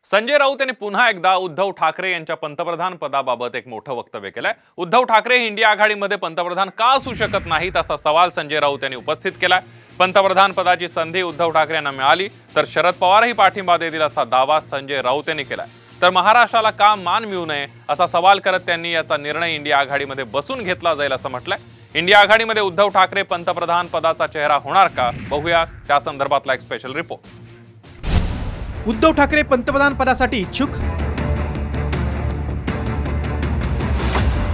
संजय राऊत यांनी पुन्हा एकदा उद्धव ठाकरे यांच्या पंतप्रधान पदाबाबत एक मोठं वक्तव्य केलंय। उद्धव ठाकरे इंडिया आघाडीमध्ये पंतप्रधान का असू शकत नाहीत असा सवाल संजय राऊत यांनी उपस्थित केलाय। पंतप्रधान पदाची संधी उद्धव ठाकरे यांना मिळाली तर शरद पवारही पाठिंबा देतील असा दावा संजय राऊत यांनी केलाय। तर महाराष्ट्राला का मान मिळू नये असा सवाल करत त्यांनी याचा निर्णय इंडिया आघाडीमध्ये बसून घेतला जाईल असं म्हटलंय। इंडिया आघाडीमध्ये उद्धव ठाकरे पंतप्रधान पदाचा चेहरा होणार का, बघूया त्या संदर्भातला एक स्पेशल रिपोर्ट। उद्धव ठाकरे पंतप्रधान पदासाठी इच्छुक?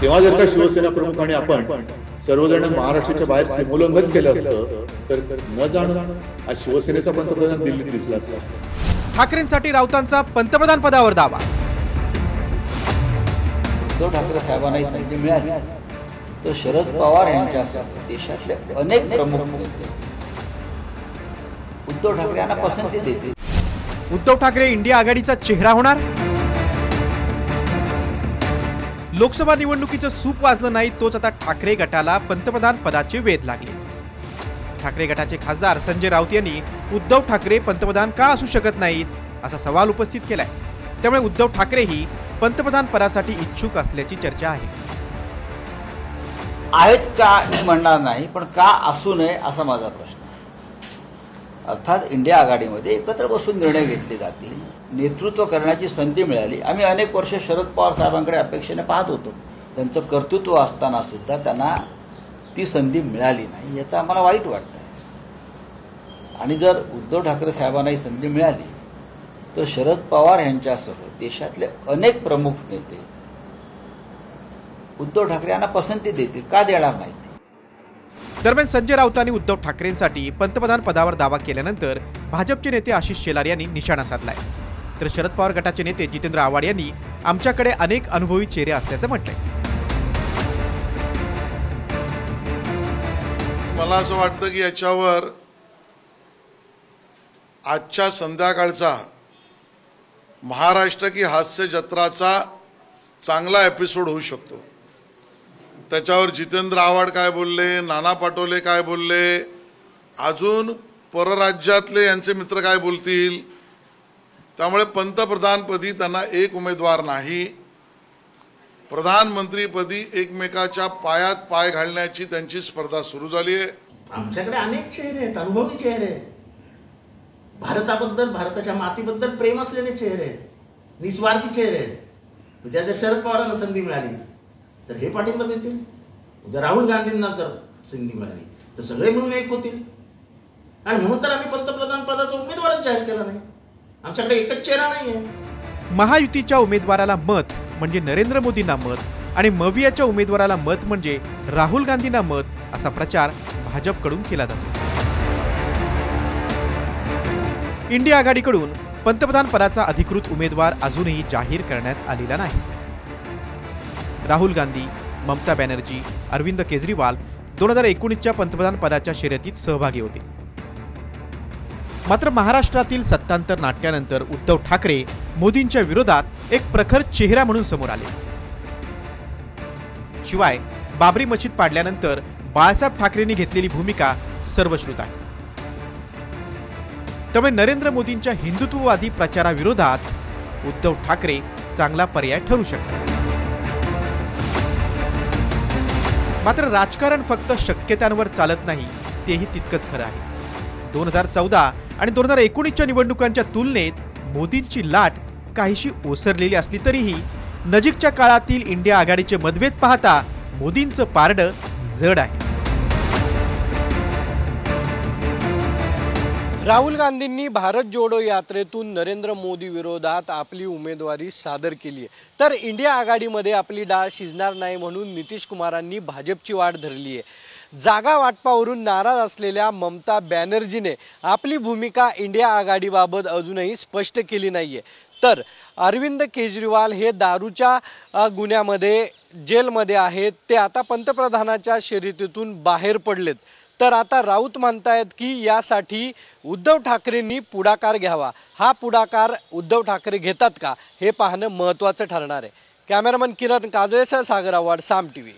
तेव्हा जर का शिवसेना प्रमुख आणि आपण सर्वजण महाराष्ट्राच्या बाहेर सीमोल्लंघन केलं असतं तर न जाणं आज शिवसेनेचा पंतप्रधान दिल्लीत दिसला असता। ठाकरेंसाठी राऊतांचा पंतप्रधान पदावर दावा। उद्धव ठाकरे साहेबांनाही संधी मिळाली तर शरद पवार यांच्यासह देशातले अनेक प्रमुख नेते उद्धव ठाकरे यांना पसंती देतील। उद्धव ठाकरे इंडिया आघाडीचा चेहरा होणार? लोकसभा निवडणुकीचं सूप वाजलं नाही तोच आता ठाकरे गटाला पंतप्रधान पदाचे वेध लागले। ठाकरे गटाचे खासदार संजय राऊत यांनी उद्धव ठाकरे पंतप्रधान का असू शकत नाहीत असा सवाल उपस्थित केलाय। त्यामुळे उद्धव ठाकरेही पंतप्रधान पदासाठी इच्छुक असल्याची चर्चा आहे। आहेत का म्हणणार नाही, पण का असू नये असा माझा प्रश्न। अर्थात इंडिया आघाडीमध्ये एकत्र बसून निर्णय घेतले जातील, नेतृत्व करण्याची संधी मिळाली। आम्ही अनेक वर्ष शरद पवार साहेबांकडे अपेक्षेने पाहत होतो, त्यांचं कर्तृत्व असताना सुद्धा त्यांना ती संधी मिळाली नाही, याचं आम्हाला वाईट वाटतं। आणि जर उद्धव ठाकरे साहेबांनाही संधी मिळाली तर शरद पवार यांच्यासह देशातले अनेक प्रमुख नेते उद्धव ठाकरे यांना पसंती देतील, का देणार नाही। दरम्यान संजय राऊतांनी उद्धव ठाकरेंसाठी पंतप्रधान पदावर दावा केल्यानंतर भाजपचे नेते आशिष शेलार यांनी निशाणा साधलाय। तर शरद पवार गटाचे नेते जितेंद्र आव्हाड यांनी आमच्याकडे अनेक अनुभवी चेहरे असल्याचं म्हटलंय। मला असं वाटतं की याच्यावर आजच्या संध्याकाळचा महाराष्ट्र की हास्य जत्राचा चांगला एपिसोड होऊ शकतो। त्याच्यावर जितेंद्र आव्हाड काय बोलले, नाना पटोले काय बोलले, अजून परराज्यातले यांचे मित्र काय बोलतील। त्यामुळे पंतप्रधानपदी त्यांना एक उमेदवार नाही, प्रधानमंत्रीपदी एकमेकाच्या पायात पाय घालण्याची त्यांची स्पर्धा सुरू झाली आहे। आमच्याकडे अनेक चेहरे आहेत, अनुभवी चेहरे आहेत, भारताबद्दल भारताच्या मातीबद्दल प्रेम असलेले चेहरे आहेत, निस्वार्थी चेहरे आहेत। उद्या जर शरद पवारांना संधी मिळाली तर हे पाठिंबा देतील, उद्या राहुल गांधींना जर संधी मिळाली तर सगळे मिळून एक होतील। आणि म्हणून तर आम्ही पंतप्रधान पदाचा उमेदवारच जाहीर केला नाही, आमच्याकडे एकच चेहरा नाहीये। महायुतीच्या उमेदवाराला मत म्हणजे नरेंद्र मोदींना मत आणि मवियाच्या उमेदवाराला मत म्हणजे राहुल गांधींना मत असा प्रचार भाजपकडून केला जातो। इंडिया आघाडीकडून पंतप्रधान पदाचा अधिकृत उमेदवार अजूनही जाहीर करण्यात आलेला नाही। राहुल गांधी, ममता बॅनर्जी, अरविंद केजरीवाल 2019च्या पंतप्रधान पदाच्या शर्यतीत सहभागी होते। मात्र महाराष्ट्रातील सत्तांतर नाट्यानंतर उद्धव ठाकरे मोदींच्या विरोधात एक प्रखर चेहरा म्हणून समोर आले। शिवाय बाबरी मशीद पाडल्यानंतर बाळासाहेब ठाकरेंनी घेतलेली भूमिका सर्वश्रुत आहे। त्यामुळे नरेंद्र मोदींच्या हिंदुत्ववादी प्रचाराविरोधात उद्धव ठाकरे चांगला पर्याय ठरू शकतात। मात्र राजकारण फक्त शक्यतांवर चालत नाही, तेही तितकंच खरं आहे। 2014 आणि 2019च्या निवडणुकांच्या तुलनेत मोदींची लाट काहीशी ओसरलेली असली तरीही नजीकच्या काळातील इंडिया आघाडीचे मतभेद पाहता मोदींचं पारडं जड आहे। राहुल गांधींनी भारत जोडो यात्रेतून नरेंद्र मोदी विरोधात आपली उमेदवारी सादर केली आहे, तर इंडिया आघाडीमध्ये आपली डाळ शिजणार नाही म्हणून नितीश कुमारांनी भाजपची वाट धरली आहे। जागा वाटपावरून नाराज असलेल्या ममता बॅनर्जीने आपली भूमिका इंडिया आघाडीबाबत अजूनही स्पष्ट केली नाहीये। तर अरविंद केजरीवाल हे दारूच्या गुन्ह्यामध्ये जेलमध्ये आहेत, ते आता पंतप्रधानाच्या शर्यतीतून बाहेर पडलेत। तर आता राऊत म्हणतायत की यासाठी उद्धव ठाकरेंनी पुढाकार घ्यावा। हा पुढाकार उद्धव ठाकरे घेतात का हे पाहणं महत्त्वाचं ठरणार आहे। कॅमेरामन किरण काजळेसह सागर आव्हाड, साम टीव्ही।